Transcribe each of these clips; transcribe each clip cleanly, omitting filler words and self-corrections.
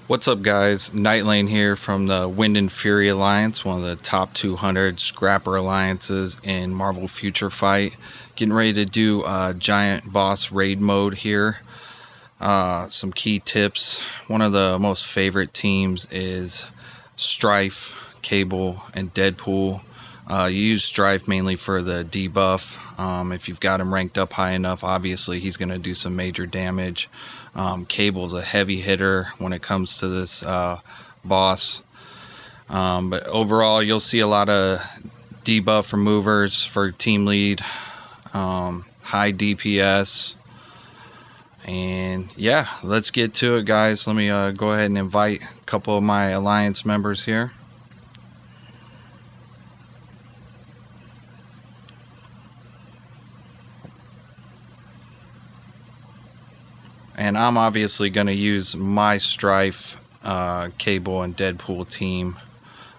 What's up, guys? Nightlane here from the Wind and Fury Alliance, one of the top 200 scrapper alliances in Marvel Future Fight. Getting ready to do a giant boss raid mode here. Some key tips. One of the most favorite teams is Strife, Cable, and Deadpool. You use Strife mainly for the debuff. If you've got him ranked up high enough, obviously he's going to do some major damage. Cable's a heavy hitter when it comes to this boss. But overall, you'll see a lot of debuff removers for team lead, high DPS. And yeah, let's get to it, guys. Let me go ahead and invite a couple of my alliance members here. And I'm obviously going to use my Strife, Cable, and Deadpool team.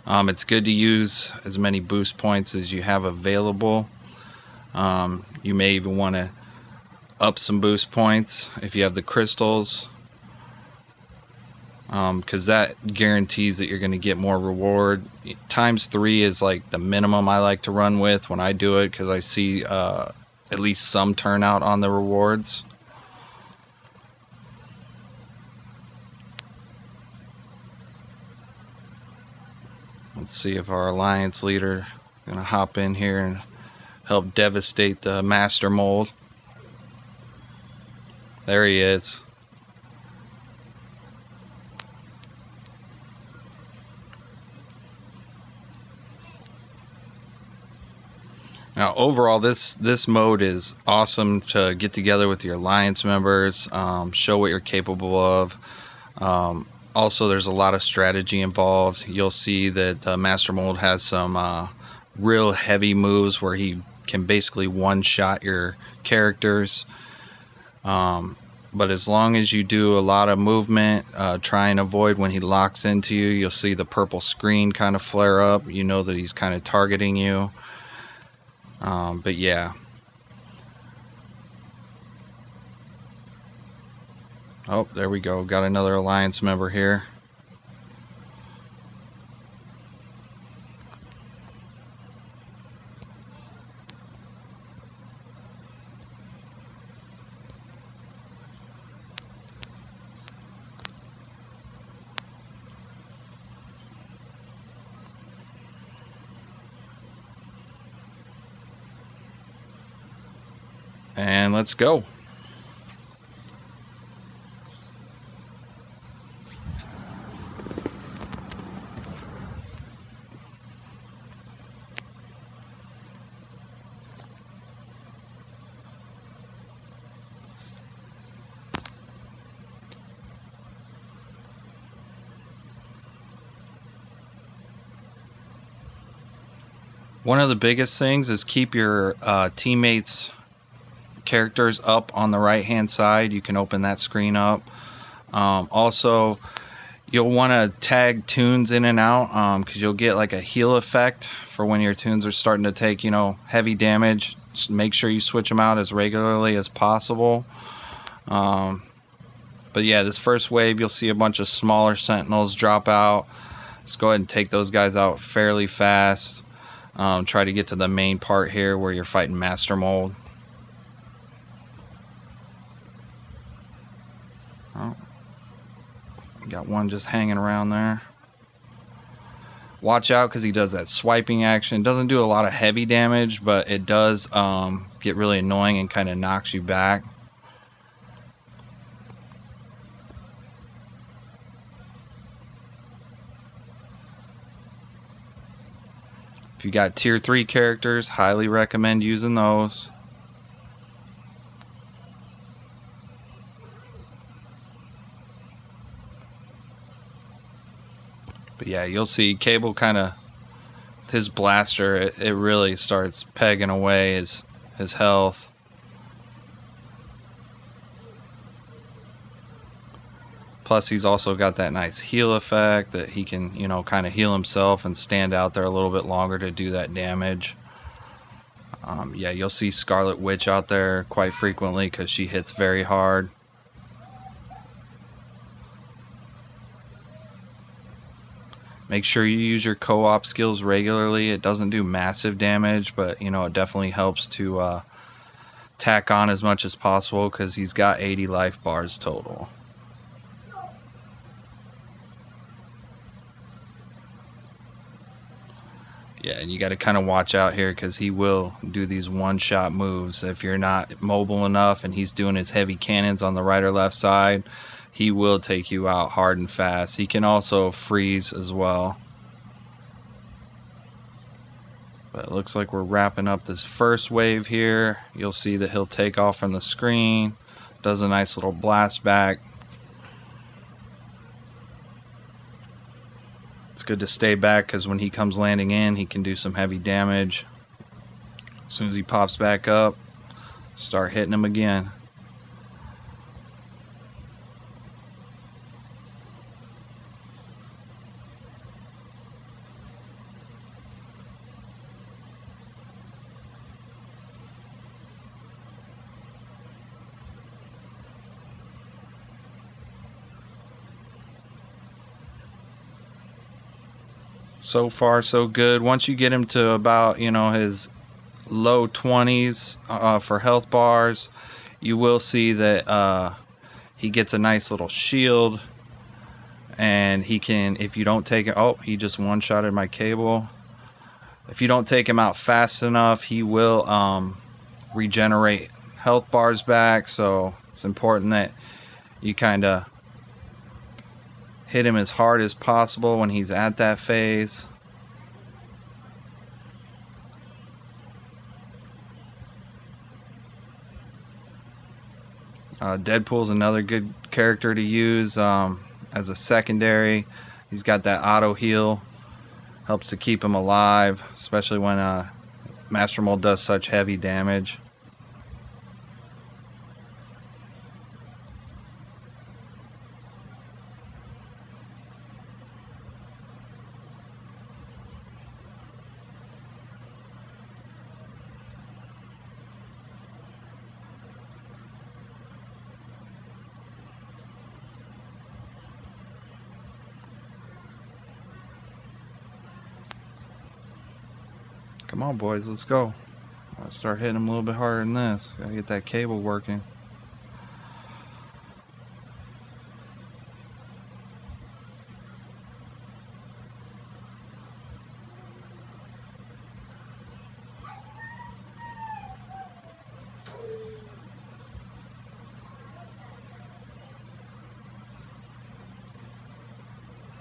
It's good to use as many boost points as you have available. You may even want to up some boost points if you have the crystals, because that guarantees that you're going to get more reward. ×3 is like the minimum I like to run with when I do it, because I see at least some turnout on the rewards. Let's see if our alliance leader is going to hop in here and help devastate the Master Mold. There he is. Now, overall, this mode is awesome to get together with your alliance members, show what you're capable of. Also, there's a lot of strategy involved. You'll see that Master Mold has some real heavy moves where he can basically one-shot your characters. But as long as you do a lot of movement, try and avoid when he locks into you. You'll see the purple screen kind of flare up. You know that he's kind of targeting you. But yeah. Oh, there we go. Got another alliance member here. And let's go. One of the biggest things is keep your teammates' characters up on the right hand side. You can open that screen up. Also, you'll want to tag tunes in and out, because you'll get like a heal effect for when your tunes are starting to take heavy damage. Just make sure you switch them out as regularly as possible. But yeah, this first wave, you'll see a bunch of smaller sentinels drop out. Just go ahead and take those guys out fairly fast. Try to get to the main part here where you're fighting Master Mold. Oh, got one just hanging around there. Watch out, because he does that swiping action. It doesn't do a lot of heavy damage, but it does get really annoying and kind of knocks you back. If you got tier 3 characters, highly recommend using those. But yeah, you'll see Cable kind of, his blaster, it really starts pegging away his health. Plus, he's also got that nice heal effect that he can, kind of heal himself and stand out there a little bit longer to do that damage. Yeah, you'll see Scarlet Witch out there quite frequently because she hits very hard. Make sure you use your co-op skills regularly. It doesn't do massive damage, but you know, it definitely helps to tack on as much as possible because he's got 80 life bars total. Yeah, and you got to kind of watch out here because he will do these one-shot moves. If you're not mobile enough and he's doing his heavy cannons on the right or left side, he will take you out hard and fast. He can also freeze as well. But it looks like we're wrapping up this first wave here. You'll see that he'll take off from the screen. Does a nice little blast back. It's good to stay back because when he comes landing in, he can do some heavy damage. As soon as he pops back up, start hitting him again. So far, so good. Once you get him to about, you know, his low 20s for health bars, you will see that he gets a nice little shield. And he can, if you don't take it, oh, he just one-shotted my cable. If you don't take him out fast enough, he will regenerate health bars back. So it's important that you kind of hit him as hard as possible when he's at that phase. Deadpool's another good character to use as a secondary. He's got that auto heal, helps to keep him alive, especially when Master Mold does such heavy damage. Come on, boys, let's go. I'll start hitting him a little bit harder than this. Gotta get that cable working.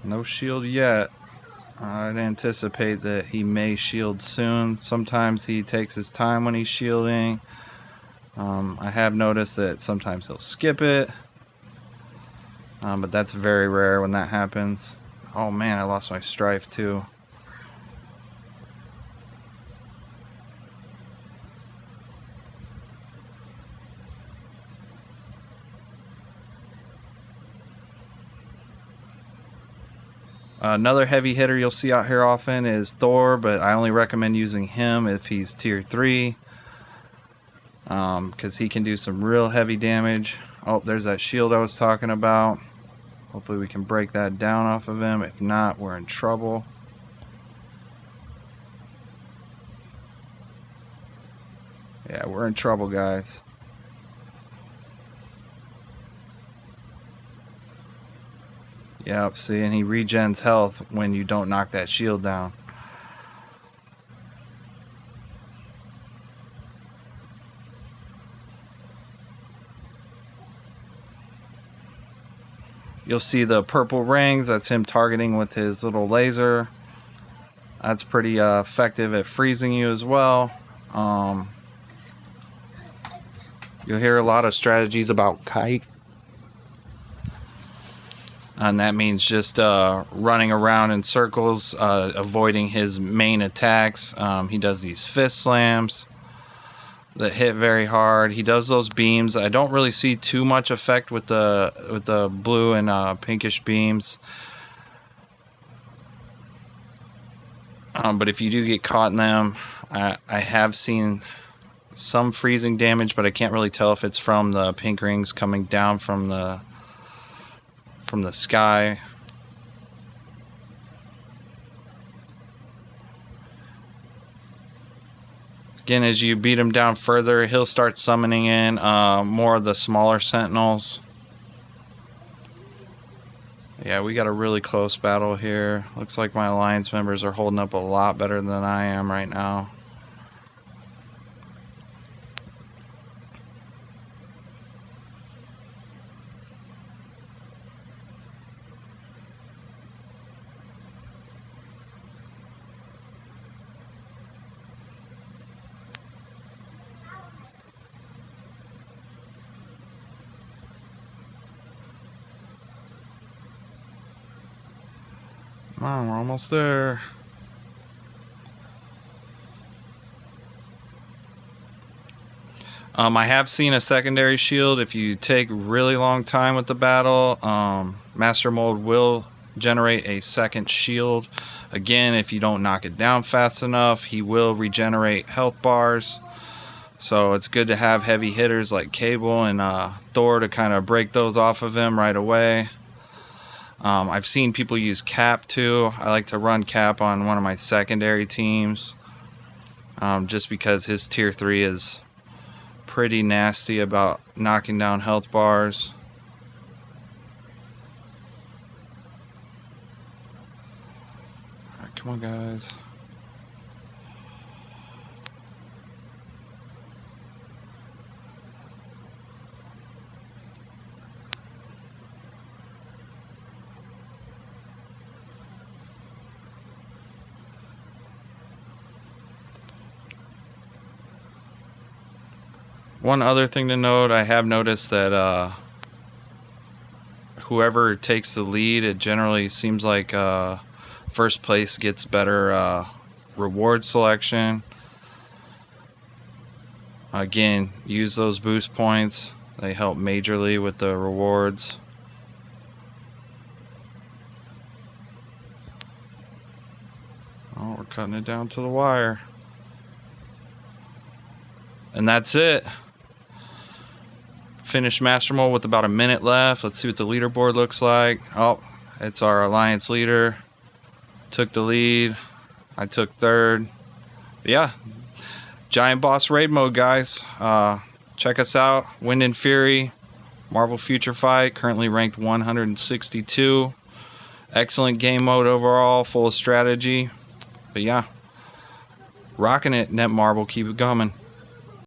No shield yet. I'd anticipate that he may shield soon. Sometimes he takes his time when he's shielding. I have noticed that sometimes he'll skip it. But that's very rare when that happens. Oh man, I lost my Strife too. Another heavy hitter you'll see out here often is Thor, but I only recommend using him if he's tier 3 because he can do some real heavy damage. Oh, there's that shield I was talking about. Hopefully we can break that down off of him. If not, we're in trouble. Yeah, we're in trouble, guys. Yep, see, and he regens health when you don't knock that shield down. You'll see the purple rings, that's him targeting with his little laser. That's pretty effective at freezing you as well. You'll hear a lot of strategies about Kite. And that means just running around in circles, avoiding his main attacks. He does these fist slams that hit very hard. He does those beams. I don't really see too much effect with the blue and pinkish beams. But if you do get caught in them, I have seen some freezing damage, but I can't really tell if it's from the pink rings coming down from the sky. Again, as you beat him down further, he'll start summoning in more of the smaller sentinels. Yeah, we got a really close battle here. Looks like my alliance members are holding up a lot better than I am right now. Come on, we're almost there. I have seen a secondary shield. If you take a really long time with the battle, Master Mold will generate a second shield. Again, if you don't knock it down fast enough, he will regenerate health bars. So it's good to have heavy hitters like Cable and Thor to kind of break those off of him right away. I've seen people use Cap too. I like to run Cap on one of my secondary teams, just because his tier 3 is pretty nasty about knocking down health bars. Alright, come on guys. One other thing to note, I have noticed that whoever takes the lead, it generally seems like first place gets better reward selection. Again, use those boost points. They help majorly with the rewards. Oh, we're cutting it down to the wire. And that's it. Finished Master Mold with about a minute left. Let's see what the leaderboard looks like. Oh, it's our alliance leader. Took the lead. I took third. But yeah, Giant Boss Raid Mode, guys. Check us out. Wind and Fury, Marvel Future Fight, currently ranked 162. Excellent game mode overall, full of strategy. But yeah, rocking it, Netmarble. Keep it coming.